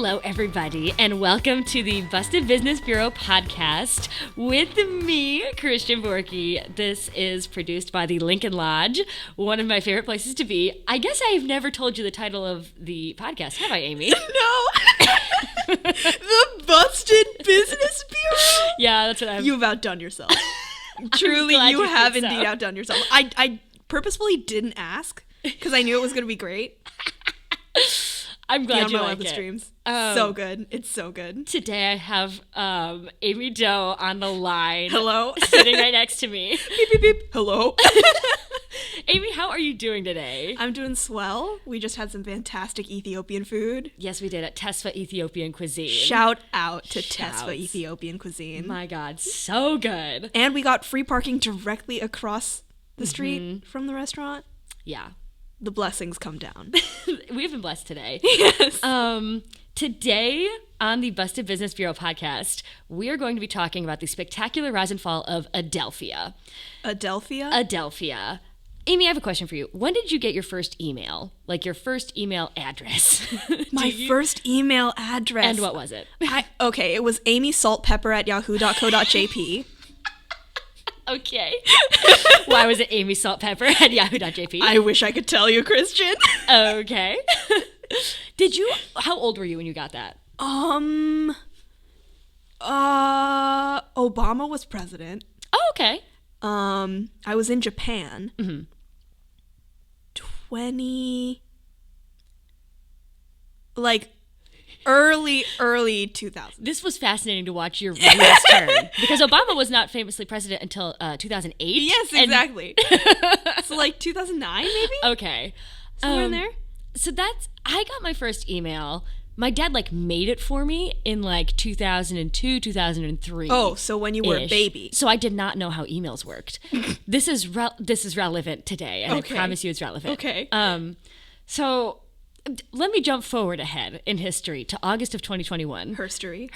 Hello, everybody, and welcome to the Busted Business Bureau podcast with me, Christian Borky. This is produced by the Lincoln Lodge, one of my favorite places to be. I guess I've never told you the title of the podcast, have I, Amy? No. The Busted Business Bureau? Yeah, that's what I'm... You've outdone yourself. Truly, you have indeed outdone yourself. I purposefully didn't ask because I knew it was going to be great. I'm glad you like the it. Streams. So good. It's so good. Today I have Amy Doe on the line. Hello. Sitting right next to me. Beep, beep, beep. Hello. Amy, how are you doing today? I'm doing swell. We just had some fantastic Ethiopian food. Yes, we did at Tesfa Ethiopian Cuisine. Shout out to Tesfa Ethiopian Cuisine. My God, so good. And we got free parking directly across the street from the restaurant. Yeah. The blessings come down. We've been blessed today. Yes. Today on the Busted Business Bureau podcast, we are going to be talking about the spectacular rise and fall of Adelphia. Adelphia? Adelphia. Amy, I have a question for you. When did you get your first email? Like your first email address? My first email address. And what was it? Okay, it was amysaltpepper@yahoo.co.jp. Okay. Why was it amysaltpepper@yahoo.jp? I wish I could tell you, Christian. Okay. How old were you when you got that? Obama was president. Oh, okay. I was in Japan. Mm-hmm. 20, early 2000s. This was fascinating to watch your wheels turn because Obama was not famously president until 2008. Yes, exactly. So 2009 maybe? Okay. Somewhere in there? So I got my first email. My dad made it for me in 2002, 2003. Oh, so when you were a baby. So I did not know how emails worked. This is relevant today, and okay. I promise you it's relevant. Okay. So let me jump forward ahead in history to August of 2021. Herstory.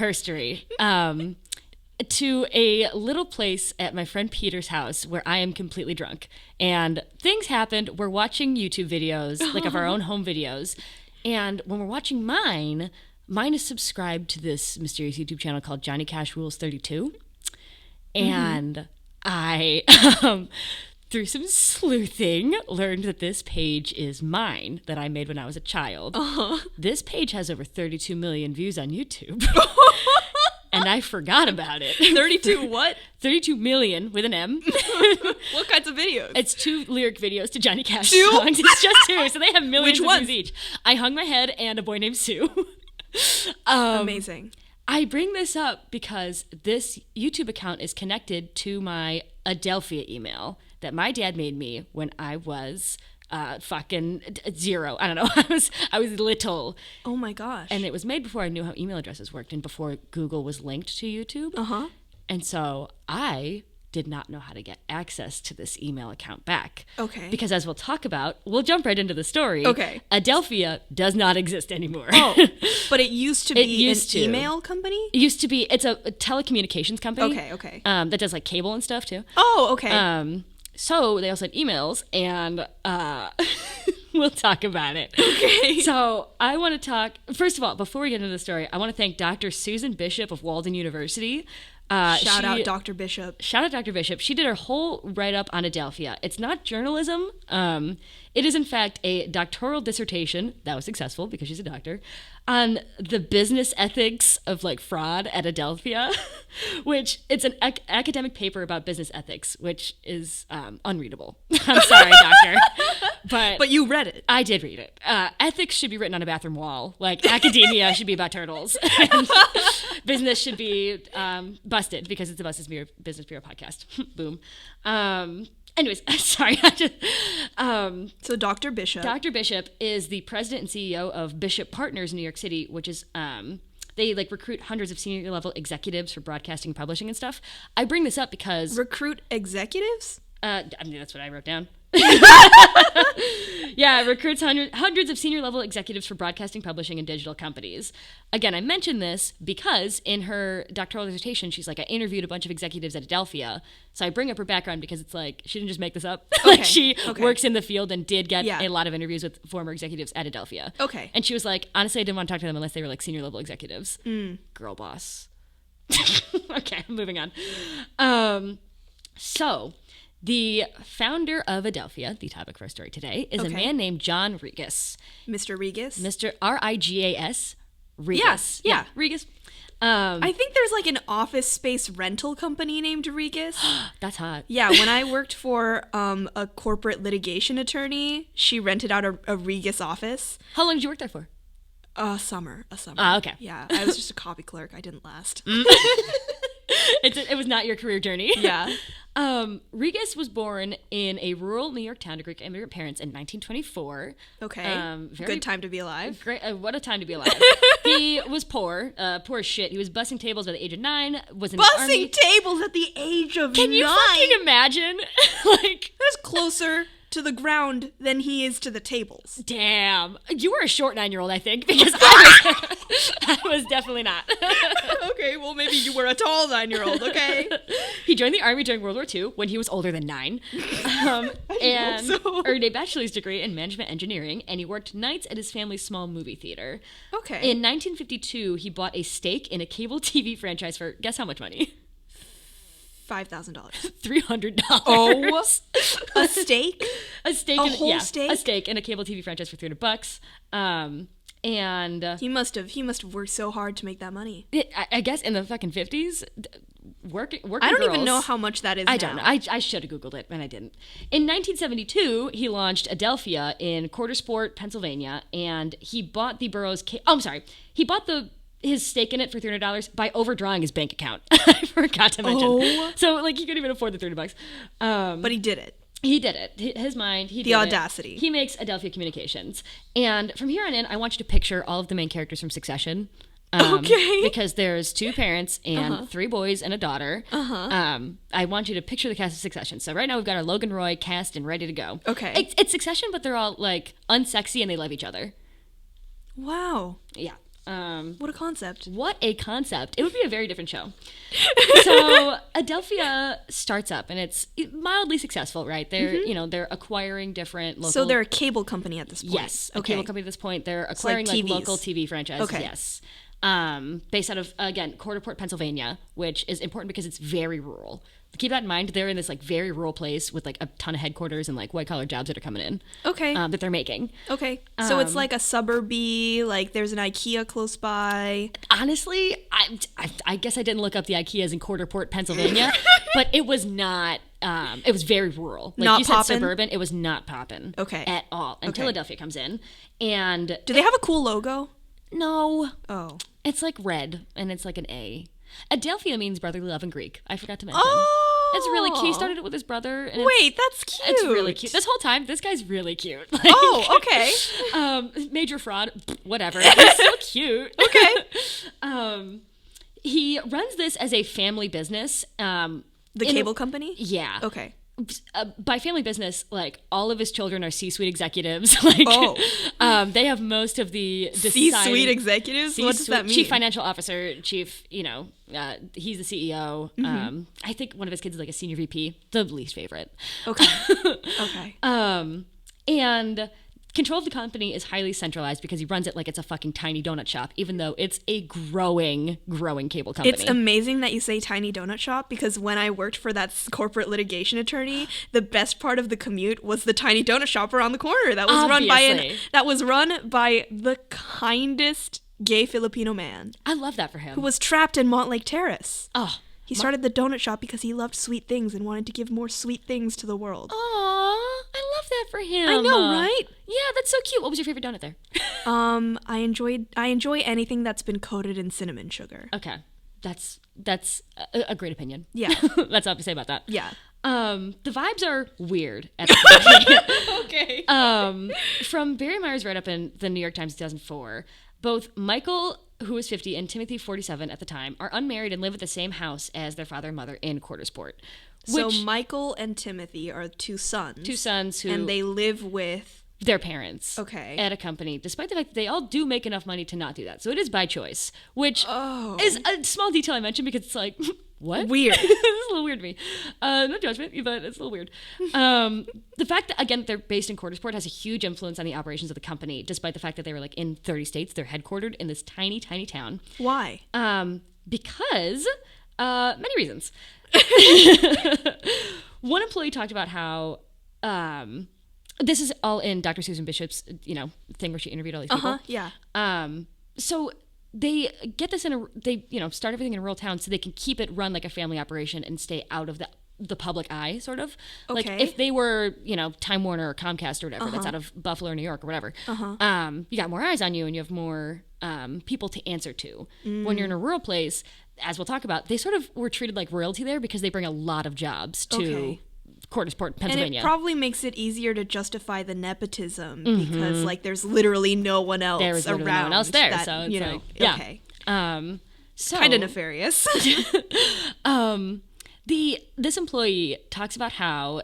To a little place at my friend Peter's house where I am completely drunk. And things happened. We're watching YouTube videos, of our own home videos. And when we're watching mine is subscribed to this mysterious YouTube channel called Johnny Cash Rules 32. And I, through some sleuthing, learned that this page is mine that I made when I was a child. This page has over 32 million views on YouTube. And I forgot about it. 32 what? 32 million with an M. What kinds of videos? It's 2 lyric videos to Johnny Cash 2? songs. It's just 2, so they have millions Which of views each. I Hung My Head and A Boy Named Sue. Amazing. I bring this up because this YouTube account is connected to my Adelphia email that my dad made me when I was fucking 0. I don't know. I was little. Oh my gosh. And it was made before I knew how email addresses worked and before Google was linked to YouTube. Uh-huh. And so I did not know how to get access to this email account back. Okay. Because as we'll talk about, we'll jump right into the story. Okay. Adelphia does not exist anymore. Oh, but it used to be an email company? It used to be. It's a telecommunications company. Okay. That does cable and stuff too. Oh, okay. So they also had emails, and we'll talk about it. Okay. So I want to talk, first of all, before we get into the story, I want to thank Dr. Susan Bishop of Walden University. Shout out Dr. Bishop. Shout out Dr. Bishop. She did her whole write-up on Adelphia. It's not journalism. It is, in fact, a doctoral dissertation, that was successful because she's a doctor, on the business ethics of fraud at Adelphia, which it's an academic paper about business ethics, which is unreadable. I'm sorry, doctor. But you read it. I did read it. Ethics should be written on a bathroom wall. Academia should be about turtles. And business should be busted because it's a Busted Business Bureau podcast. Boom. Anyways, sorry. So Dr. Bishop. Dr. Bishop is the president and CEO of Bishop Partners in New York City, which is they recruit hundreds of senior level executives for broadcasting, publishing, and stuff. I bring this up because recruit executives. I mean, that's what I wrote down. Yeah, recruits hundreds of senior-level executives for broadcasting, publishing, and digital companies. Again, I mention this because in her doctoral dissertation, she's like, I interviewed a bunch of executives at Adelphia. So I bring up her background because it's like, she didn't just make this up. Okay. Like, she works in the field and did get Yeah. a lot of interviews with former executives at Adelphia. Okay. And she was like, honestly, I didn't want to talk to them unless they were like senior-level executives. Girl boss. Okay, moving on. So... the founder of Adelphia, the topic for our story today, is a man named John Rigas. Mr. Rigas? Mr. Rigas. Rigas. Yeah. Rigas. I think there's like an office space rental company named Rigas. That's hot. Yeah, when I worked for a corporate litigation attorney, she rented out a Rigas office. How long did you work there for? A summer. Okay. Yeah, I was just a copy clerk. I didn't last. It was not your career journey. Yeah. Rigas was born in a rural New York town to Greek immigrant parents in 1924. Okay. Good time to be alive. Great. What a time to be alive. He was poor as shit. He was bussing tables by the age of 9. Was in the army. Bussing tables at the age of 9. Can you fucking imagine? Like, that's closer to the ground than he is to the tables. Damn. You were a short 9-year-old, I think, because I was definitely not. Okay, well, maybe you were a tall 9-year-old, okay? He joined the army during World War II when he was older than 9. And earned a bachelor's degree in management engineering, and he worked nights at his family's small movie theater. Okay. In 1952, he bought a stake in a cable TV franchise for, guess how much money? $5,000. $300. Oh, a stake? A stake. A whole stake? A stake in a cable TV franchise for $300. And he must have worked so hard to make that money. I guess in the fucking 50s, working I don't girls, even know how much that is. I don't know. I should have Googled it, and I didn't. In 1972, he launched Adelphia in Quartersport, Pennsylvania, and he bought the borough's. He bought his stake in it for $300 by overdrawing his bank account. I forgot to mention. Oh. So like he couldn't even afford the $300. But he did it. He did it. His mind. He did the audacity. He makes Adelphia Communications, and from here on in, I want you to picture all of the main characters from Succession. Okay. Because there's 2 parents and 3 boys and a daughter. I want you to picture the cast of Succession. So right now we've got our Logan Roy cast and ready to go. Okay. It's Succession, but they're all like unsexy and they love each other. Wow. Yeah. What a concept. What a concept. It would be a very different show. So Adelphia starts up and it's mildly successful, right? They're, they're acquiring different local... So they're a cable company at this point. Yes. A cable company at this point. They're acquiring like local TV franchises. Okay. Yes. Based out of, again, Quarterport, Pennsylvania, which is important because it's very rural. Keep that in mind. They're in this like very rural place with like a ton of headquarters and like white collar jobs that are coming in. Okay. That they're making. Okay. So it's like a suburby, like there's an IKEA close by. Honestly, I guess I didn't look up the IKEAs in Quarterport, Pennsylvania, but it was not. It was very rural. Like not you poppin'? said, suburban. It was not poppin'. Okay. At all until Adelphia comes in. And do they have a cool logo? No. Oh. It's like red and it's like an A. Adelphia means brotherly love in Greek. I forgot to mention. Oh, it's really cute. He started it with his brother. And wait, that's cute. It's really cute. This whole time, this guy's really cute. Like, oh, okay. Major fraud, whatever. He's so cute. Okay. He runs this as a family business. The cable company? Yeah. Okay. By family business, like all of his children are C-suite executives. Like, they have most of the C-suite executives. What does that mean? Chief financial officer, chief. He's the CEO. Mm-hmm. I think one of his kids is like a senior VP, the least favorite. Okay. Okay. And control of the company is highly centralized because he runs it like it's a fucking tiny donut shop, even though it's a growing cable company. It's amazing that you say tiny donut shop because when I worked for that corporate litigation attorney, the best part of the commute was the tiny donut shop around the corner that was run by the kindest gay Filipino man. I love that for him. Who was trapped in Montlake Terrace. Oh. He started the donut shop because he loved sweet things and wanted to give more sweet things to the world. Aww, I love that for him. I know, right? Yeah, that's so cute. What was your favorite donut there? I enjoy anything that's been coated in cinnamon sugar. Okay, that's a great opinion. Yeah, that's all I have to say about that. Yeah. The vibes are weird at the time. Okay. From Barry Meyer's write-up in the New York Times 2004, both Michael, who was 50, and Timothy, 47 at the time, are unmarried and live at the same house as their father and mother in Quartersport. So Michael and Timothy are two sons. Two sons who... And they live with... their parents. Okay. At a company, despite the fact that they all do make enough money to not do that. So it is by choice, which is a small detail I mentioned because it's like, what? Weird. It's a little weird to me. No judgment, but it's a little weird. The fact that, again, they're based in Quartersport has a huge influence on the operations of the company, despite the fact that they were like in 30 states. They're headquartered in this tiny, tiny town. Why? Because many reasons. One employee talked about how this is all in Dr. Susan Bishop's thing where she interviewed all these people. Yeah. So they get this they start everything in a rural town so they can keep it run like a family operation and stay out of the public eye, sort of. Okay. Like if they were Time Warner or Comcast or whatever that's out of Buffalo or New York or whatever, you got more eyes on you and you have more people to answer to. When you're in a rural place, as we'll talk about, they sort of were treated like royalty there because they bring a lot of jobs to Quartersport, Pennsylvania. And it probably makes it easier to justify the nepotism because there's literally no one else There's around. No one else there, that, so it's like, yeah. Okay. So kind of nefarious. This employee talks about how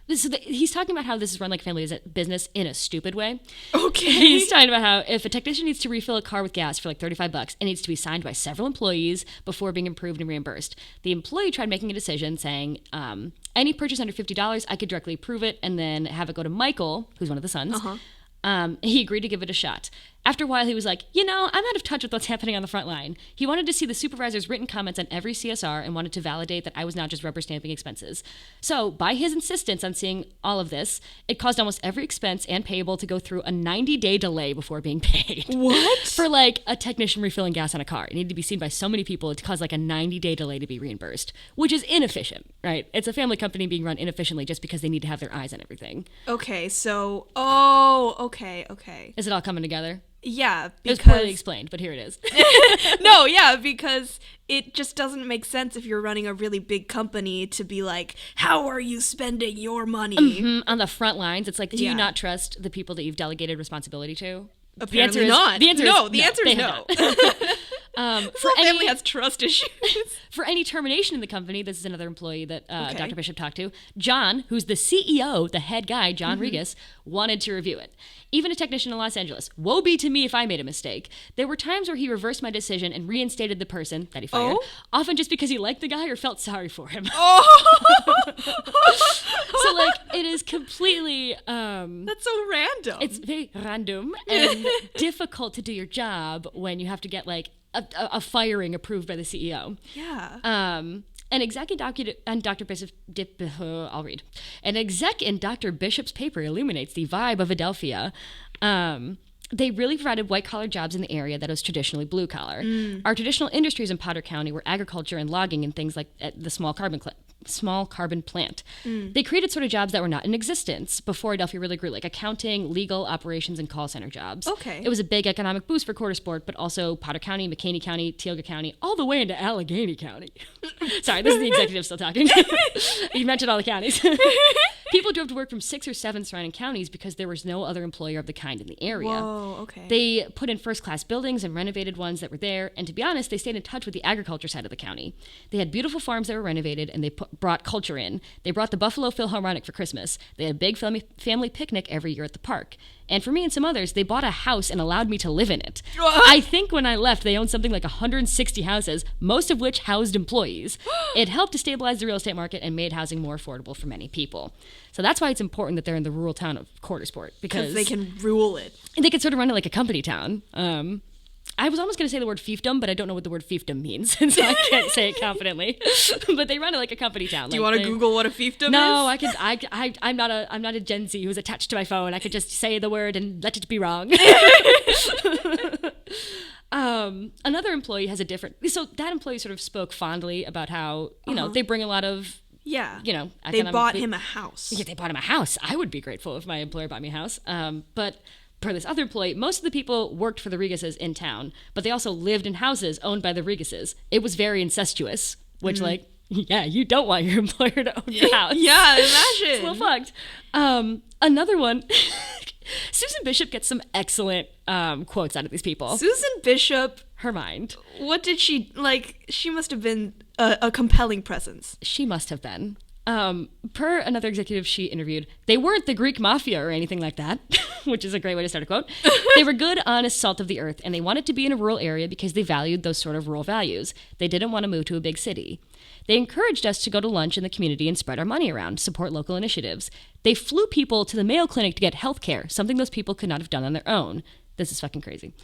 he's talking about how this is run like a family business in a stupid way. Okay. He's talking about how if a technician needs to refill a car with gas for like $35, it needs to be signed by several employees before being approved and reimbursed. The employee tried making a decision saying, any purchase under $50, I could directly approve it and then have it go to Michael, who's one of the sons. He agreed to give it a shot. After a while, he was like, I'm out of touch with what's happening on the front line. He wanted to see the supervisor's written comments on every CSR and wanted to validate that I was not just rubber stamping expenses. So, by his insistence on seeing all of this, it caused almost every expense and payable to go through a 90-day delay before being paid. What? For like a technician refilling gas on a car. It needed to be seen by so many people, it caused like a 90-day delay to be reimbursed, which is inefficient, right? It's a family company being run inefficiently just because they need to have their eyes on everything. Okay, so, okay. Is it all coming together? Yeah, because... It was poorly explained, but here it is. No, yeah, because it just doesn't make sense if you're running a really big company to be like, how are you spending your money? On the front lines, it's like, do you not trust the people that you've delegated responsibility to? Apparently not. The answer is no. For family has trust issues. For any termination in the company, this is another employee that Dr. Bishop talked to. John, who's the CEO, the head guy, John Rigas, wanted to review it. Even a technician in Los Angeles. Woe be to me if I made a mistake. There were times where he reversed my decision and reinstated the person that he fired, often just because he liked the guy or felt sorry for him. So, like, it is completely... That's so random. It's very random and difficult to do your job when you have to get, like, a firing approved by the CEO. Yeah. An exec in Dr. Bishop's I'll read. An exec in Dr. Bishop's paper illuminates the vibe of Adelphia. They really provided white-collar jobs in the area that was traditionally blue-collar. Our traditional industries in Potter County were agriculture and logging and things like the small carbon plant. They created sort of jobs that were not in existence before Adelphia really grew, like accounting, legal, operations, and call center jobs. Okay. It was a big economic boost for Quartersport, but also Potter County, McCaney County, Tioga County, all the way into Allegheny County. Sorry, this is the executive still talking. You mentioned all the counties. People drove to work from 6 or 7 surrounding counties because there was no other employer of the kind in the area. Whoa, okay. They put in first-class buildings and renovated ones that were there, and to be honest, they stayed in touch with the agriculture side of the county. They had beautiful farms that were renovated, and they brought culture in. They brought the Buffalo Philharmonic for Christmas. They had a big family picnic every year at the park. And for me and some others, they bought a house and allowed me to live in it. I think when I left, they owned something like 160 houses, most of which housed employees. It helped to stabilize the real estate market and made housing more affordable for many people. So that's why it's important that they're in the rural town of Quartersport. Because they can rule it. And they can sort of run it like a company town. I was almost going to say the word fiefdom, but I don't know what the word fiefdom means, so I can't say it confidently. But they run it like a company town. Do you want to Google what a fiefdom is? No, I'm not a Gen Z who's attached to my phone. I could just say the word and let it be wrong. Another employee has a different. So that employee sort of spoke fondly about how they bring a lot of. Yeah. They bought him a house. Yeah, they bought him a house. I would be grateful if my employer bought me a house. But for this other employee, most of the people worked for the Rigases in town, but they also lived in houses owned by the Rigases. It was very incestuous, which you don't want your employer to own your house. Yeah, imagine. It's a little fucked. Another one, Susan Bishop gets some excellent quotes out of these people. Susan Bishop. Her mind. What did she, she must have been a compelling presence. She must have been. Per another executive she interviewed, they weren't the Greek mafia or anything like that, which is a great way to start a quote. They were good, honest salt of the earth, and they wanted to be in a rural area because they valued those sort of rural values. They didn't want to move to a big city. They encouraged us to go to lunch in the community and spread our money around, support local initiatives. They flew people to the Mayo Clinic to get health care, something those people could not have done on their own. This is fucking crazy.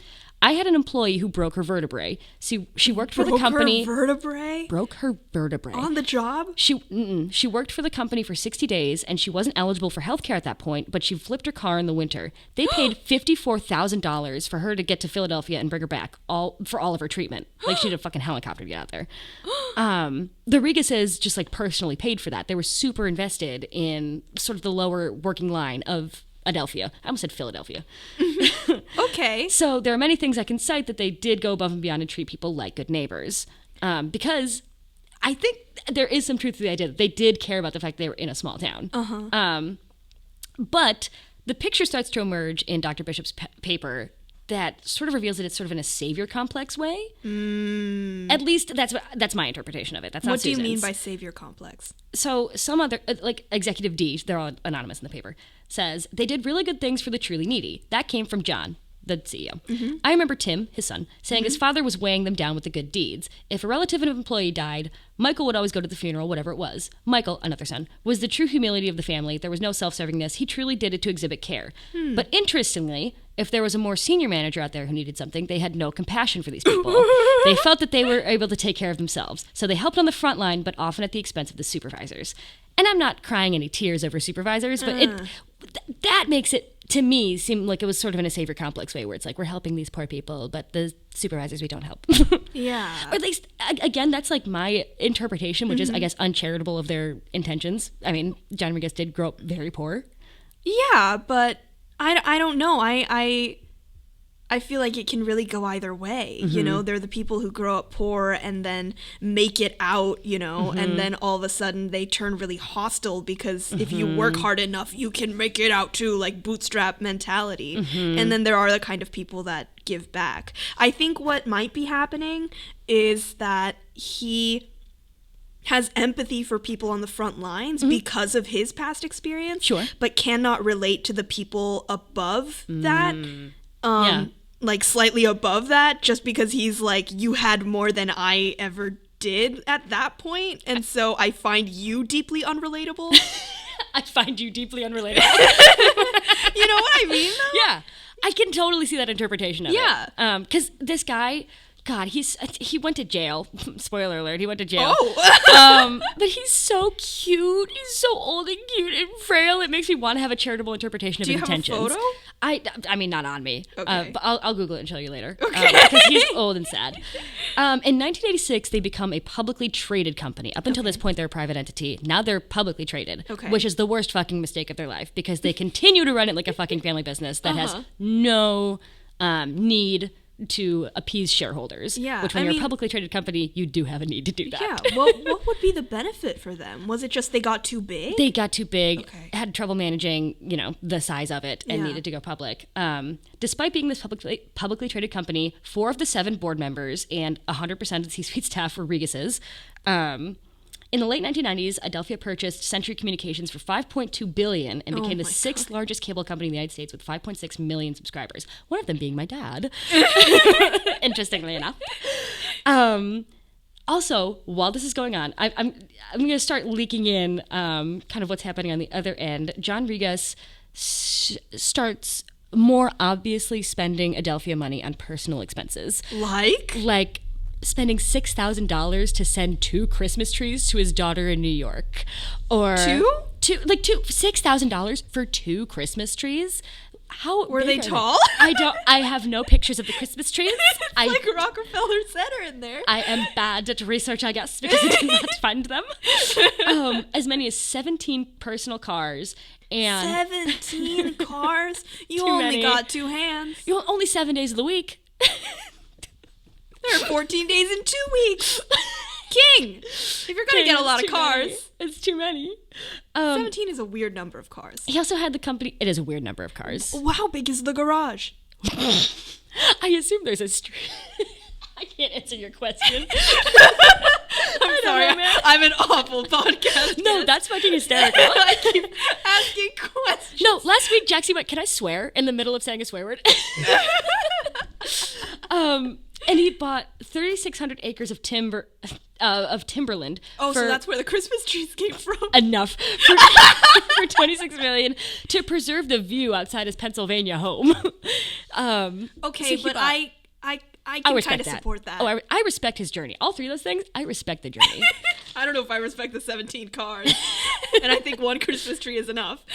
I had an employee who broke her vertebrae. She worked for the company. Broke her vertebrae. On the job? She worked for the company for 60 days, and she wasn't eligible for health care at that point, but she flipped her car in the winter. They paid $54,000 for her to get to Philadelphia and bring her back for all of her treatment. Like, she had a fucking helicopter to get out there. The Rigases just, like, personally paid for that. They were super invested in sort of the lower working line of Adelphia. I almost said Philadelphia. Okay. So there are many things I can cite that they did go above and beyond and treat people like good neighbors. Because I think there is some truth to the idea that they did care about the fact they were in a small town. But the picture starts to emerge in Dr. Bishop's paper that sort of reveals that it's sort of in a savior complex way. At least that's my interpretation of it. That's not Susan's. What do you mean by savior complex? So some other, like Executive D, they're all anonymous in the paper, says, they did really good things for the truly needy. That came from John, the CEO. I remember Tim, his son, saying his father was weighing them down with the good deeds. If a relative of an employee died, Michael would always go to the funeral, whatever it was. Michael, another son, was the true humility of the family. There was no self-servingness. He truly did it to exhibit care. But interestingly, if there was a more senior manager out there who needed something, they had no compassion for these people. They felt that they were able to take care of themselves. So they helped on the front line, but often at the expense of the supervisors. And I'm not crying any tears over supervisors, but that makes it, to me, seem like it was sort of in a savior complex way where it's like, we're helping these poor people, but the supervisors we don't help. Yeah. Or at least, again, that's like my interpretation, which is, I guess, uncharitable of their intentions. I mean, John Rigas did grow up very poor. Yeah, but I don't know. I feel like it can really go either way. You know, they're the people who grow up poor and then make it out, you know, and then all of a sudden they turn really hostile because if you work hard enough, you can make it out too, like bootstrap mentality. And then there are the kind of people that give back. I think what might be happening is that he has empathy for people on the front lines because of his past experience, but cannot relate to the people above that. Like slightly above that, just because he's like, you had more than I ever did at that point, and so I find you deeply unrelatable. I find you deeply unrelatable. You know what I mean, though? Yeah. I can totally see that interpretation of it. Because this guy, God, he went to jail. Spoiler alert, he went to jail. But he's so cute. He's so old and cute and frail. It makes me want to have a charitable interpretation of his intentions. Do you have a photo? I mean, not on me. Okay. But I'll Google it and show you later. Okay. Because he's old and sad. In 1986, they become a publicly traded company. Up until this point, they're a private entity. Now they're publicly traded, which is the worst fucking mistake of their life because they continue to run it like a fucking family business that has no need to appease shareholders. Yeah, which when you're a publicly traded company, you do have a need to do that. Yeah, what would be the benefit for them? Was it just they got too big? They got too big, had trouble managing, you know, the size of it, and needed to go public. Despite being this publicly traded company, 4 of the 7 board members and 100% of the C-suite staff were Rigases. In the late 1990s, Adelphia purchased Century Communications for $5.2 billion and became the 6th largest cable company in the United States with 5.6 million subscribers. One of them being my dad, interestingly enough. Also, while this is going on, I'm going to start leaking in kind of what's happening on the other end. John Rigas starts more obviously spending Adelphia money on personal expenses. Like spending $6,000 to send 2 Christmas trees to his daughter in New York. Or $6,000 for 2 Christmas trees. How were they tall? I have no pictures of the Christmas trees. Like Rockefeller Center in there. I am bad at research, I guess, because I did not find them. As many as 17 personal cars. And 17 cars? You only got 2 hands. Only 7 days of the week. There are 14 days in 2 weeks. King! If you're going to get a lot of cars. It's too many. 17 is a weird number of cars. He also had the company... It is a weird number of cars. How big is the garage? I assume there's a street... I can't answer your question. I'm sorry. I'm an awful podcast. No, that's fucking hysterical. I keep asking questions. No, last week Jaxie went, can I swear? In the middle of saying a swear word. And he bought 3,600 acres of timberland. Oh, so that's where the Christmas trees came from. Enough for $26 million to preserve the view outside his Pennsylvania home. Okay, so but I can kind of support that. Oh, I respect his journey. All three of those things, I respect the journey. I don't know if I respect the 17 cars, and I think one Christmas tree is enough.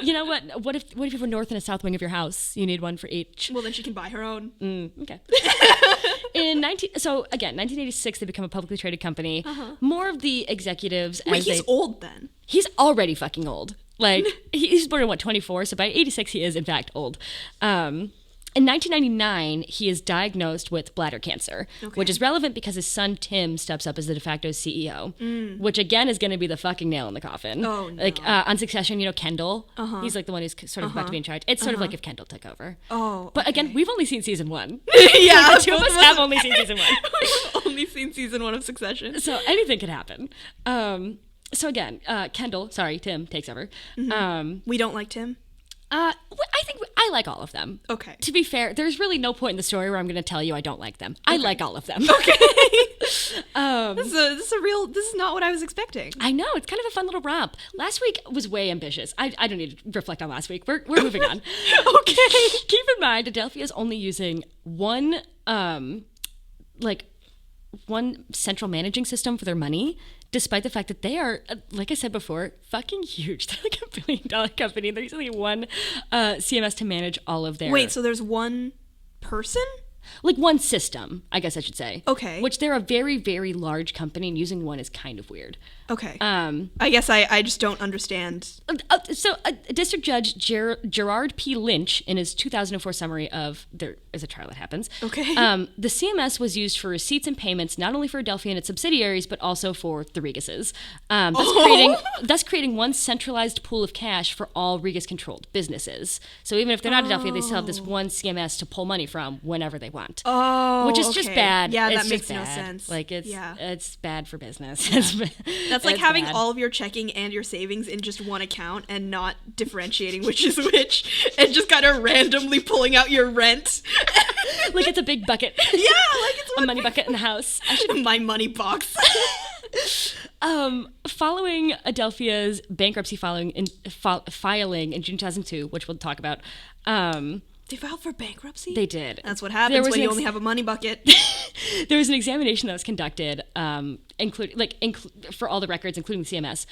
You know what? What if you have a north and a south wing of your house? You need one for each. Well, then she can buy her own. Okay. In 1986, they become a publicly traded company. More of the executives. Wait, he's old then. He's already fucking old. Like he's born in 24, so by 86 he is in fact old. In 1999, he is diagnosed with bladder cancer, which is relevant because his son Tim steps up as the de facto CEO, which again is going to be the fucking nail in the coffin. Oh, no. Like on Succession, Kendall, he's like the one who's sort of about to be in charge. It's sort of like if Kendall took over. Oh, but again, we've only seen season 1. Yeah, the two of us have only seen season 1. We've only seen season 1 of Succession, so anything could happen. So again, Tim takes over. We don't like Tim. I think I like all of them. Okay. To be fair, there's really no point in the story where I'm going to tell you I don't like them. I like all of them. Okay. This is not what I was expecting. I know, it's kind of a fun little romp. Last week was way ambitious. I don't need to reflect on last week. We're moving on. Okay. Keep in mind, Adelphia is only using one central managing system for their money, despite the fact that they are, like I said before, fucking huge. They're like $1 billion company. There's only one CMS to manage all of their... Wait, so there's one person? Like one system, I guess I should say. Okay. Which they're a very, very large company, and using one is kind of weird. Okay. I guess I just don't understand. So District Judge Gerard P. Lynch, in his 2004 summary of There Is a Trial That Happens, okay. The CMS was used for receipts and payments, not only for Adelphia and its subsidiaries, but also for the Rigases, thus creating one centralized pool of cash for all Rigas-controlled businesses. So even if they're not Adelphia, they still have this one CMS to pull money from whenever they want. Oh, which is just bad. Yeah, it's that makes bad. no sense. Like it's bad for business. Yeah. That's like having bad. all of your checking and your savings in just one account and not differentiating which is which, and just kind of randomly pulling out your rent. Like it's a big bucket. Yeah, like it's a money bucket in the house. My money box. Following Adelphia's bankruptcy filing in June 2002, which we'll talk about. They filed for bankruptcy? They did. That's what happens when you only have a money bucket. There was an examination that was conducted, for all the records, including the CMS.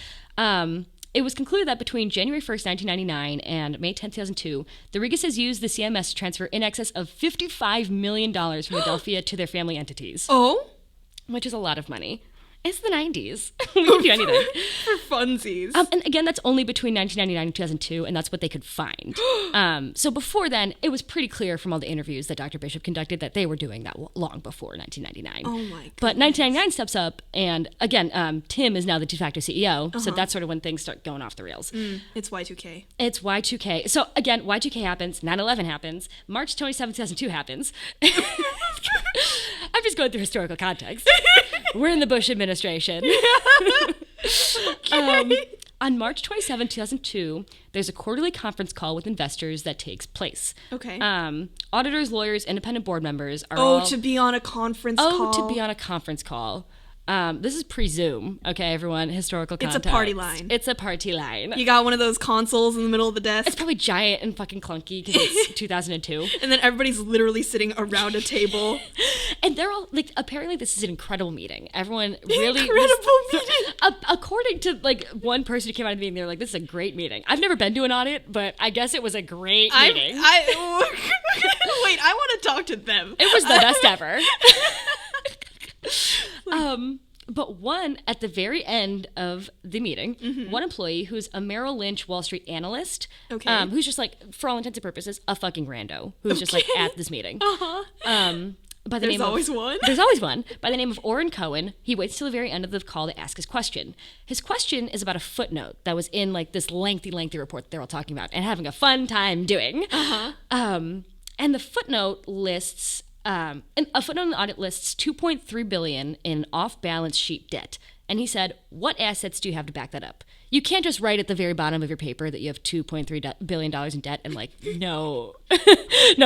It was concluded that between January 1st, 1999 and May 10th, 2002, the Rigas used the CMS to transfer in excess of $55 million from Adelphia to their family entities. Oh? Which is a lot of money. It's the 90s. We can do anything. For funsies. And again, that's only between 1999 and 2002, and that's what they could find. So before then, it was pretty clear from all the interviews that Dr. Bishop conducted that they were doing that long before 1999. Oh my god. But 1999 steps up, and again, Tim is now the de facto CEO, so that's sort of when things start going off the rails. It's Y2K. It's Y2K. So again, Y2K happens, 9/11 happens, March 27, 2002 happens. I'm just going through historical context. We're in the Bush administration. On March 27, 2002, there's a quarterly conference call with investors that takes place. Okay. Auditors, lawyers, independent board members are to be on a conference call. to be on a conference call. This is pre-Zoom, okay, everyone? Historical context. It's a party line. It's a party line. You got one of those consoles in the middle of the desk. It's probably giant and fucking clunky because it's 2002. And then everybody's literally sitting around a table. And they're all, like, apparently this is an incredible meeting. Everyone really... Incredible meeting! According to, like, one person who came out of the meeting, they were like, this is a great meeting. I've never been to an audit, but I guess it was a great meeting. Wait, I want to talk to them. It was the best ever. But at the very end of the meeting, one employee who's a Merrill Lynch Wall Street analyst, who's just like, for all intents and purposes, a fucking rando, who's just like at this meeting. There's always one. There's always one. By the name of Orrin Cohen, he waits till the very end of the call to ask his question. His question is about a footnote that was in like this lengthy report that they're all talking about and having a fun time doing. And the footnote lists and a footnote on the audit lists $2.3 billion in off-balance sheet debt. And he said, what assets do you have to back that up? You can't just write at the very bottom of your paper that you have $2.3 billion in debt and like, no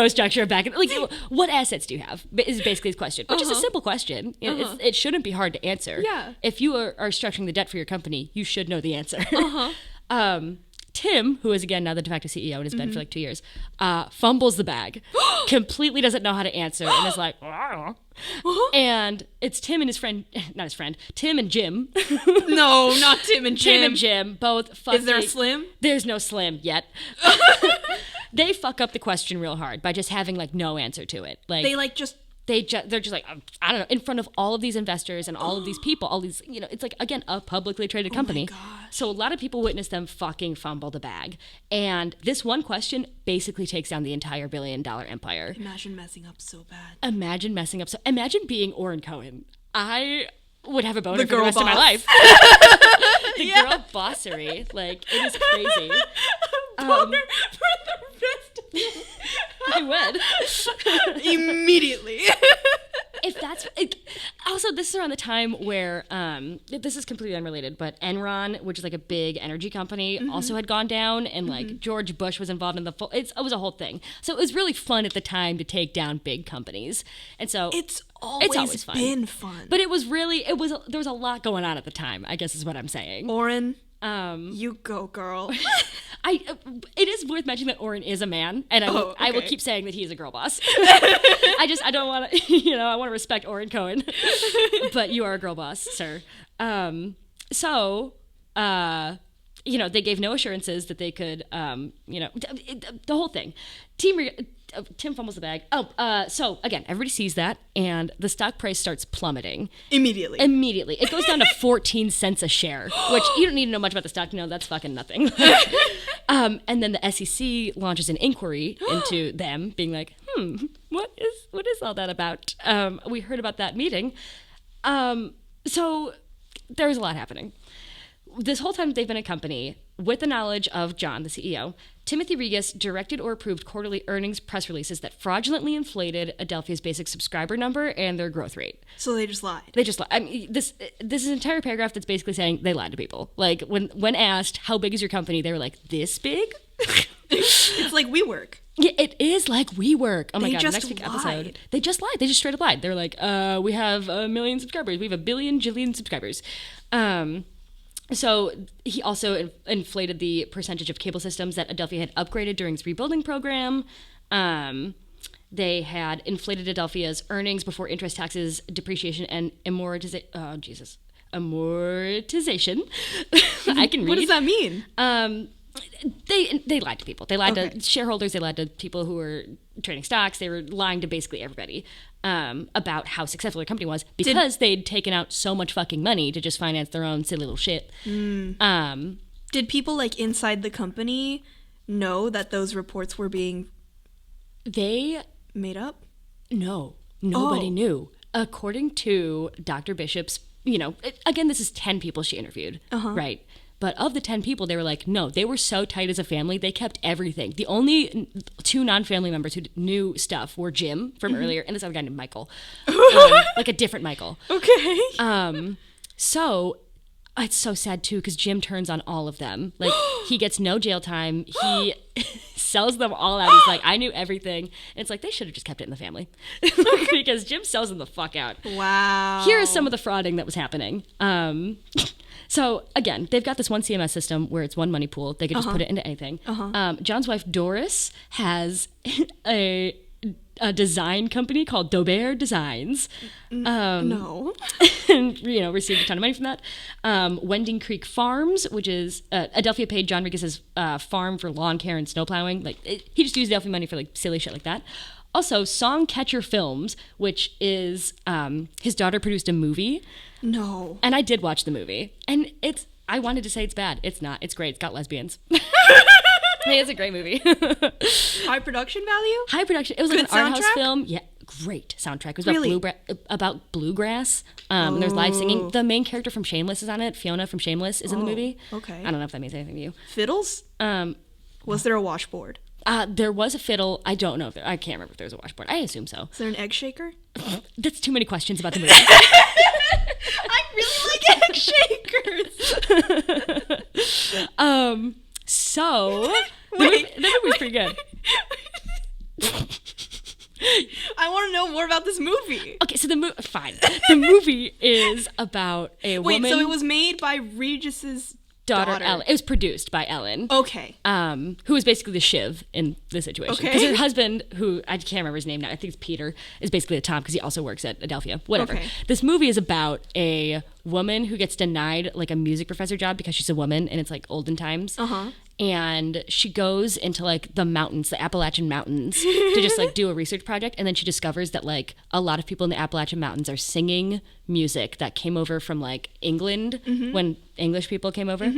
structure of back. Like, what assets do you have? Is basically his question, which is a simple question. You know, it shouldn't be hard to answer. Yeah. If you are structuring the debt for your company, you should know the answer. Tim, who is again now the de facto CEO and has been for like 2 years, fumbles the bag, completely doesn't know how to answer, and is like, and it's Tim and his friend, not his friend, Tim and Jim. No, not Tim and Jim. Tim and Jim, both fucking. Is there a Slim? There's no Slim yet. They fuck up the question real hard by just having like no answer to it. Like they're just like, I don't know, in front of all of these investors and all of these people, all these, you know, it's like, again, a publicly traded company. Oh my gosh. So a lot of people witnessed them fucking fumble the bag. And this one question basically takes down the entire $1 billion empire. Imagine messing up so bad. Imagine being Oren Cohen. I would have a boner for the rest boss. of my life. Girl bossery. Like, it is crazy. Boner for the rest of your life. I would. Immediately. If that's also, this is around the time where this is completely unrelated, but Enron, which is like a big energy company, also had gone down, and like George Bush was involved in it was a whole thing. So it was really fun at the time to take down big companies, and so it's always fun. been fun. But there was a lot going on at the time, I guess is what I'm saying. Oren, you go, girl. It is worth mentioning that Oren is a man, and I will keep saying that he is a girl boss. I don't want to, I want to respect Oren Cohen, but you are a girl boss, sir. They gave no assurances that they could, the whole thing. Tim fumbles the bag. So again, everybody sees that, and the stock price starts plummeting. Immediately. It goes down to 14 cents a share, which you don't need to know much about the stock to know that's fucking nothing. And then the SEC launches an inquiry into them, being like, what is all that about? We heard about that meeting. So there's a lot happening. This whole time they've been a company, with the knowledge of John, the CEO, Timothy Rigas directed or approved quarterly earnings press releases that fraudulently inflated Adelphia's basic subscriber number and their growth rate. So they just lied. I mean, this is an entire paragraph that's basically saying they lied to people. Like, when asked, how big is your company, they were like, this big? It's like WeWork. Yeah, it is like WeWork. Oh my God, just next week lied. episode. They just lied. They just straight up lied. They were like, we have 1 million subscribers. We have 1 billion jillion subscribers. So he also inflated the percentage of cable systems that Adelphia had upgraded during its rebuilding program. They had inflated Adelphia's earnings before interest, taxes, depreciation, and amortization. Oh, Jesus. Amortization. I can read. What does that mean? They lied to people. They lied to shareholders. They lied to people who were trading stocks. They were lying to basically everybody about how successful their company was because they'd taken out so much fucking money to just finance their own silly little shit. Did people like inside the company know that those reports were being made up? No, nobody knew. According to Dr. Bishop's, again, this is 10 people she interviewed, right? But of the 10 people, they were like, no, they were so tight as a family, they kept everything. The only 2 non-family members who knew stuff were Jim from earlier, and this other guy named Michael. Like a different Michael. Okay. So it's so sad, too, because Jim turns on all of them. Like, he gets no jail time. He sells them all out. He's like, I knew everything. And it's like, they should have just kept it in the family. Because Jim sells them the fuck out. Wow. Here is some of the frauding that was happening. So, again, they've got this one CMS system where it's one money pool. They could just put it into anything. John's wife, Doris, has a design company called Daubert Designs. No. And, received a ton of money from that. Wending Creek Farms, which is Adelphia paid John Rigas' farm for lawn care and snow plowing. He just used Adelphia money for silly shit like that. Also, Songcatcher Films, which is his daughter produced a movie. No. And I did watch the movie. And I wanted to say it's bad. It's not. It's great. It's got lesbians. It's a great movie. High production value? High production. It was like an art house film. Yeah, great soundtrack. It was about bluegrass. There's live singing. The main character from Shameless is on it. Fiona from Shameless is in the movie. Okay. I don't know if that means anything to you. Fiddles? Was there a washboard? There was a fiddle. I don't know if I can't remember if there was a washboard. I assume so. Is there an egg shaker? That's too many questions about the movie. I really like egg shakers. So the movie's pretty good. I want to know more about this movie. Okay, so fine. The movie is about a woman. Wait, so it was made by Regis's daughter. Ellen. It was produced by Ellen. Okay. Who is basically the Shiv in the situation. Okay. Because her husband, who I can't remember his name now, I think it's Peter, is basically the Tom because he also works at Adelphia. Whatever. Okay. This movie is about a woman who gets denied like a music professor job because she's a woman and it's like olden times. Uh-huh. And she goes into like the mountains, the Appalachian Mountains, to just like do a research project. And then she discovers that like a lot of people in the Appalachian Mountains are singing music that came over from like England when English people came over.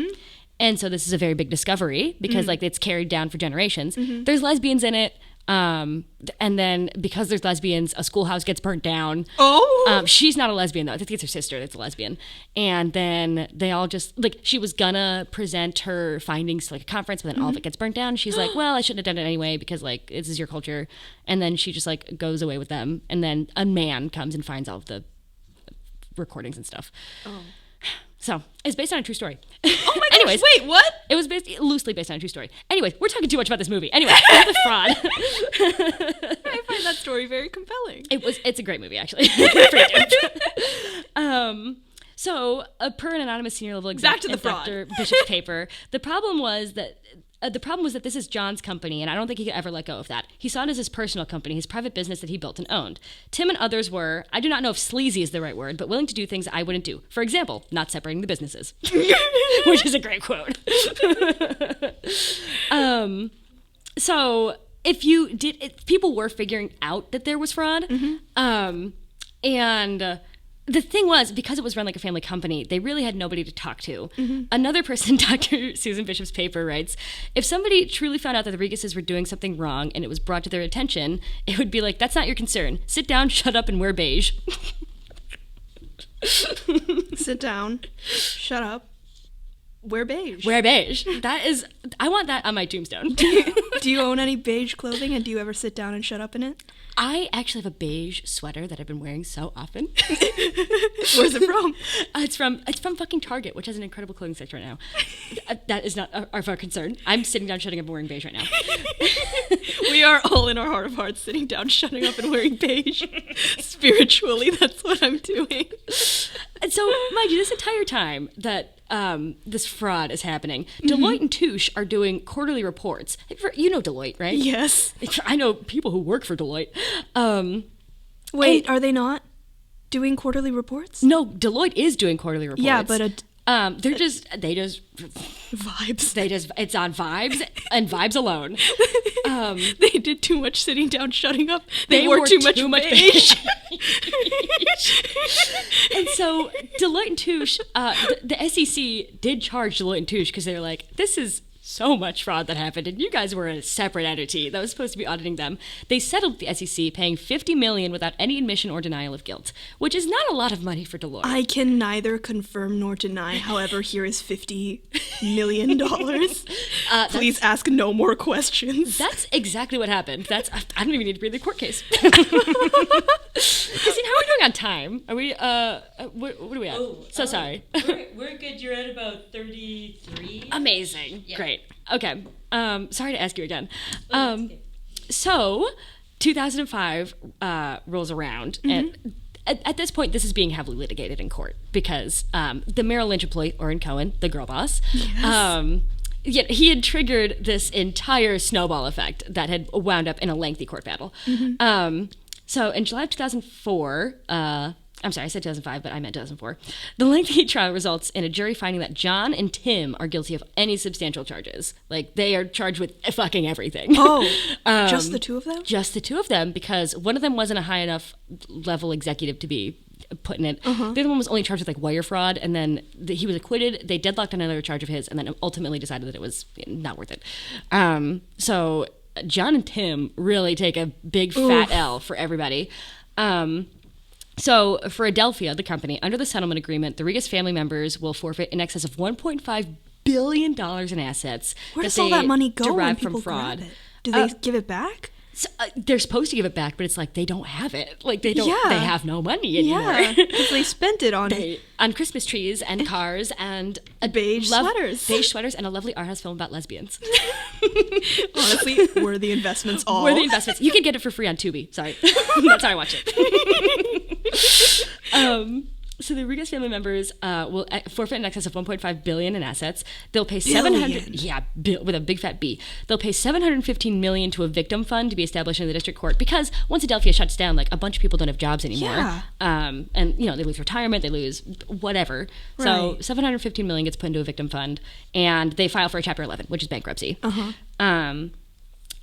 And so this is a very big discovery because like it's carried down for generations. There's lesbians in it. And then because there's lesbians, a schoolhouse gets burnt down. Oh. She's not a lesbian though. I think it's her sister that's a lesbian. And then they all just like she was gonna present her findings to like a conference, but then all of it gets burnt down. She's like, well, I shouldn't have done it anyway because like this is your culture. And then she just like goes away with them. And then a man comes and finds all of the recordings and stuff. Oh. So it's based on a true story. Oh my gosh, Anyways, wait, what? It was loosely based on a true story. Anyways, we're talking too much about this movie. Anyway, The Fraud. I find that story very compelling. It's a great movie, actually. So, per an anonymous senior level exec Back to the fraud. Dr. Bishop's paper, the problem was that this is John's company, and I don't think he could ever let go of that. He saw it as his personal company, his private business that he built and owned. Tim and others were, I do not know if sleazy is the right word, but willing to do things I wouldn't do. For example, not separating the businesses, which is a great quote. So if people were figuring out that there was fraud, and the thing was, because it was run like a family company, they really had nobody to talk to. Another person, Dr. Susan Bishop's paper, writes, if somebody truly found out that the Rigases were doing something wrong and it was brought to their attention, it would be like, that's not your concern. Sit down, shut up, and wear beige. Sit down, shut up, wear beige. Wear beige. I want that on my tombstone. Do you own any beige clothing, and do you ever sit down and shut up in it? I actually have a beige sweater that I've been wearing so often. Where's it from? It's from fucking Target, which has an incredible clothing section right now. That is not of our concern. I'm sitting down, shutting up, and wearing beige right now. We are all in our heart of hearts sitting down, shutting up, and wearing beige. Spiritually, that's what I'm doing. And so, mind you, this entire time that this fraud is happening, Deloitte and Touche are doing quarterly reports. You know Deloitte, right? Yes. I know people who work for Deloitte. Wait, are they not doing quarterly reports? No, Deloitte is doing quarterly reports. Yeah, but they just vibes. It's on vibes and vibes alone. They did too much sitting down, shutting up. They wore wore too much beige. And so Deloitte and Touche, the SEC did charge Deloitte and Touche because they were like, this is so much fraud that happened, and you guys were a separate entity that was supposed to be auditing them. They settled the SEC, paying $50 million without any admission or denial of guilt, which is not a lot of money for Deloitte. I can neither confirm nor deny. However, here is $50 million. Please ask no more questions. That's exactly what happened. I don't even need to read the court case. Christine, how are we doing on time? Are we? What are we at? So sorry. We're good. You're at about 33. Amazing. Yeah. Great. Okay. Sorry to ask you again. Okay. So, 2005 rolls around, and at this point, this is being heavily litigated in court because the Merrill Lynch employee, Orrin Cohen, the girl boss, he had triggered this entire snowball effect that had wound up in a lengthy court battle. So, in July of 2004, I'm sorry, I said 2005, but I meant 2004. The lengthy trial results in a jury finding that John and Tim are guilty of any substantial charges. Like, they are charged with fucking everything. Oh, just the two of them? Just the two of them, because one of them wasn't a high enough level executive to be put in it. The other one was only charged with, like, wire fraud, and then he was acquitted. They deadlocked another charge of his, and then ultimately decided that it was not worth it. So John and Tim really take a big fat L for everybody. So for Adelphia, the company, under the settlement agreement, the Rigas family members will forfeit in excess of $1.5 billion in assets. Where does all that money go when derived people from fraud. grab Do they give it back? So, they're supposed to give it back, but it's like they don't have it. Like they don't. Yeah. They have no money anymore. Yeah, because they spent it on Christmas trees and cars and beige sweaters, and a lovely art house film about lesbians. Honestly, worthy investments all. Worthy investments. You can get it for free on Tubi. Sorry, that's how I watch it. So the Rigas family members will forfeit in excess of $1.5 billion in assets. They'll pay with a big fat B. They'll pay $715 million to a victim fund to be established in the district court because once Adelphia shuts down, like a bunch of people don't have jobs anymore. Yeah. And they lose retirement, they lose whatever. Right. So $715 million gets put into a victim fund, and they file for a Chapter 11, which is bankruptcy.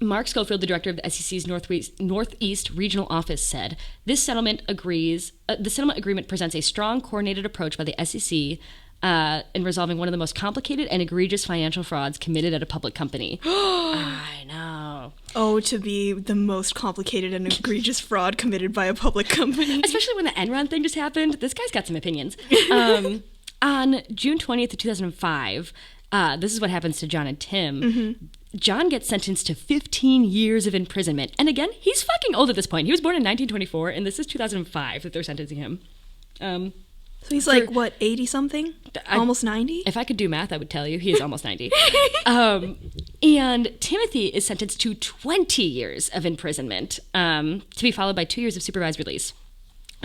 Mark Schofield, the director of the SEC's Northeast Regional Office, said, "This settlement agreement presents a strong, coordinated approach by the SEC in resolving one of the most complicated and egregious financial frauds committed at a public company." I know. Oh, to be the most complicated and egregious fraud committed by a public company. Especially when the Enron thing just happened. This guy's got some opinions. On June 20th of 2005, this is what happens to John and Tim. Mm-hmm. John gets sentenced to 15 years of imprisonment. And again, he's fucking old at this point. He was born in 1924, and this is 2005 that they're sentencing him. So he's like, 80-something? Almost 90? If I could do math, I would tell you. He is almost 90. And Timothy is sentenced to 20 years of imprisonment, to be followed by 2 years of supervised release.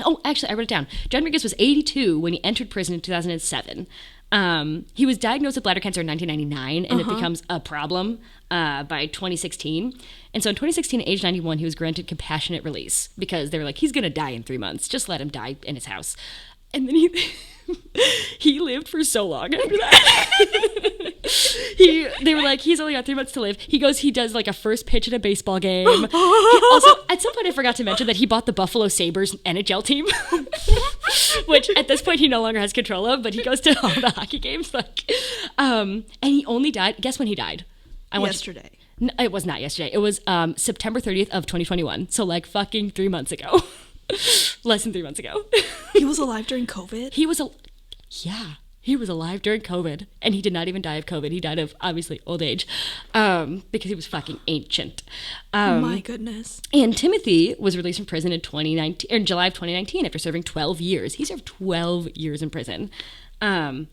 Oh, actually, I wrote it down. John Rigas was 82 when he entered prison in 2007. He was diagnosed with bladder cancer in 1999, and it becomes a problem by 2016. And so in 2016, at age 91, he was granted compassionate release because they were like, he's going to die in 3 months. Just let him die in his house. And then he lived for so long after that. They were like, he's only got 3 months to live. He does like a first pitch at a baseball game. Also, at some point I forgot to mention that he bought the Buffalo Sabres NHL team, which at this point he no longer has control of, but he goes to all the hockey games. And he only died, guess when he died? Yesterday. It was not yesterday. It was September 30th of 2021. So like fucking 3 months ago. Less than 3 months ago. He was alive during COVID? He was alive during COVID, and he did not even die of COVID. He died of, obviously, old age, because he was fucking ancient. My goodness. And Timothy was released from prison in July of 2019 after serving 12 years. He served 12 years in prison. I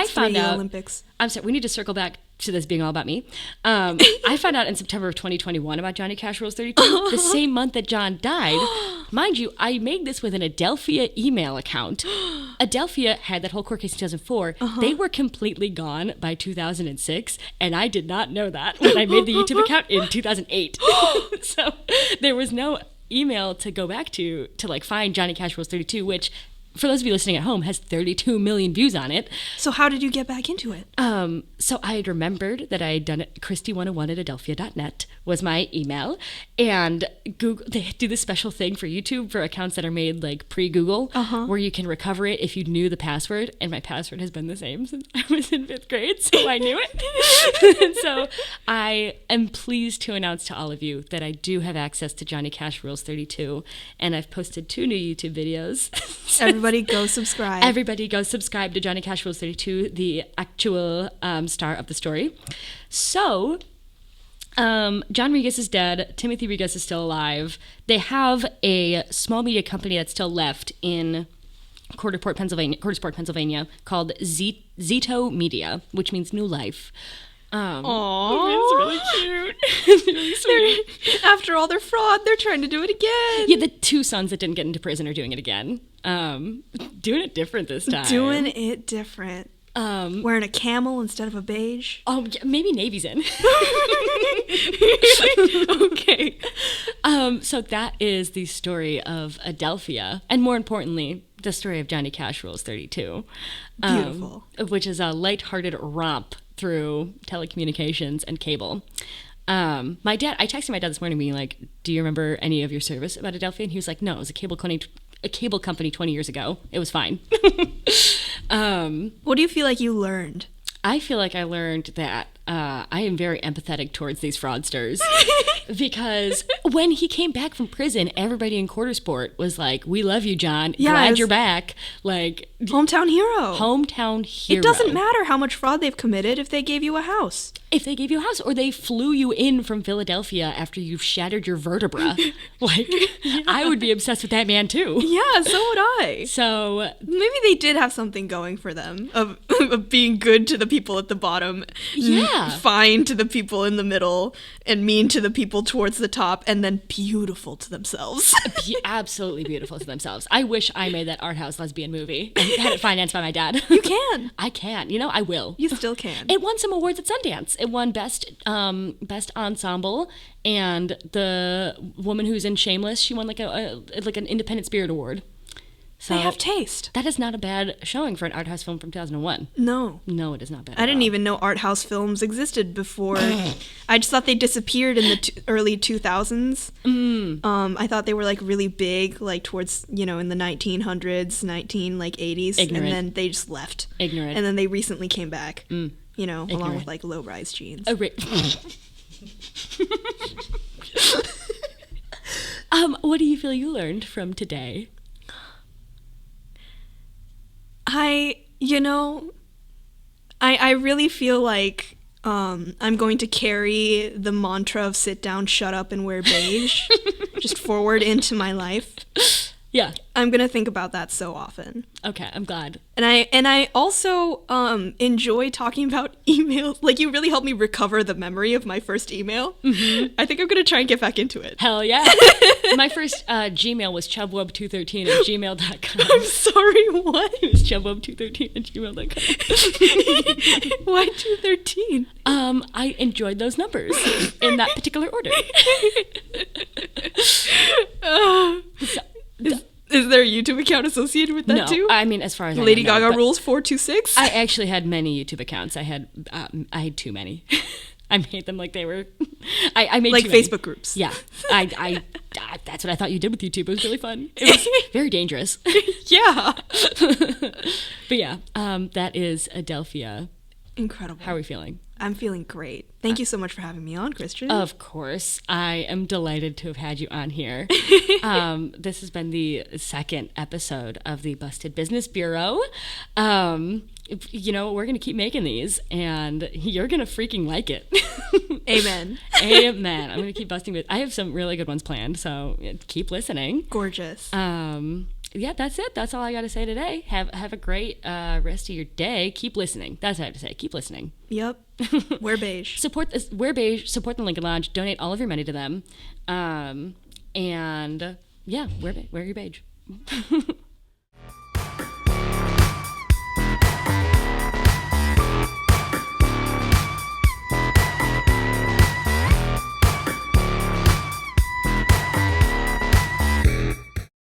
found out Olympics. I'm sorry, we need to circle back to this being all about me. I found out in September of 2021 about Johnny Cash Rules 32, the same month that John died. Mind you, I made this with an Adelphia email account. Adelphia had that whole court case in 2004. They were completely gone by 2006, and I did not know that when I made the YouTube account in 2008. So there was no email to go back to like find Johnny Cash Rules 32, which, for those of you listening at home, has 32 million views on it. So how did you get back into it? So I had remembered that I had done it. Christy101 at adelphia.net was my email. And Google, they do this special thing for YouTube for accounts that are made like pre-Google, where you can recover it if you knew the password. And my password has been the same since I was in 5th grade, so I knew it. And so I am pleased to announce to all of you that I do have access to Johnny Cash Rules 32. And I've posted 2 new YouTube videos. Everybody go subscribe. Everybody go subscribe to Johnny Cash Rules 32, the actual star of the story. So, John Rigas is dead. Timothy Rigas is still alive. They have a small media company that's still left in Cordersport, Pennsylvania, called Zito Media, which means New Life. Aww. It's really cute. It's really sweet. After all their fraud, they're trying to do it again. Yeah, the 2 sons that didn't get into prison are doing it again. Doing it different this time. Doing it different. Wearing a camel instead of a beige. Oh, yeah, maybe Navy's in. Okay. So that is the story of Adelphia, and more importantly, the story of Johnny Cash Rules 32. Beautiful. Which is a lighthearted romp through telecommunications and cable. I texted my dad this morning being like, do you remember any of your service about Adelphia? And he was like, no, it was a cable company 20 years ago. It was fine. What do you feel like you learned? I feel like I learned that I am very empathetic towards these fraudsters because when he came back from prison, everybody in Quartersport was like, we love you, John. Glad you're back. Like, Hometown hero. Hometown hero. It doesn't matter how much fraud they've committed if they gave you a house. If they gave you a house, or they flew you in from Philadelphia after you've shattered your vertebra. Like, I would be obsessed with that man too. Yeah, so would I. So maybe they did have something going for them of being good to the people at the bottom, fine to the people in the middle, and mean to the people towards the top, and then beautiful to themselves. Absolutely beautiful to themselves. I wish I made that art house lesbian movie and had it financed by my dad. You can. I can. You know, I will. You still can. It won some awards at Sundance. It won best ensemble, and the woman who's in Shameless, she won like an Independent Spirit Award. So they have taste. That is not a bad showing for an art house film from 2001. No, it is not bad. I didn't even know art house films existed before. I just thought they disappeared in the early 2000s. I thought they were like really big, like towards in the 1900s, 80s, Ignorant. and then they just left. Ignorant. And then they recently came back. Along with like low-rise jeans. Oh, right. What do you feel you learned from today? I really feel like I'm going to carry the mantra of sit down, shut up, and wear beige just forward into my life. Yeah. I'm going to think about that so often. Okay, I'm glad. And I also enjoy talking about emails. Like, you really helped me recover the memory of my first email. Mm-hmm. I think I'm going to try and get back into it. Hell yeah. My first Gmail was chubwub213@gmail.com. I'm sorry, what? It was chubwub213@gmail.com. Why 213? I enjoyed those numbers in that particular order. Is there a YouTube account associated with that too? I mean, as far as Lady Gaga rules 426. I actually had many YouTube accounts. I had too many. I made them like they were. I made like too many. Facebook groups. Yeah, I that's what I thought you did with YouTube. It was really fun. It was very dangerous. Yeah. But yeah, that is Adelphia. Incredible. How are we feeling? I'm feeling great. Thank you so much for having me on, Christian. Of course. I am delighted to have had you on here. This has been the second episode of the Busted Business Bureau. We're going to keep making these, and you're going to freaking like it. Amen. Amen. I'm going to keep busting it. I have some really good ones planned, so keep listening. Gorgeous. Yeah, that's it. That's all I got to say today. Have a great rest of your day. Keep listening. That's what I have to say. Keep listening. Yep. Wear beige. Wear beige. Support the Lincoln Lodge. Donate all of your money to them. And yeah, wear your beige.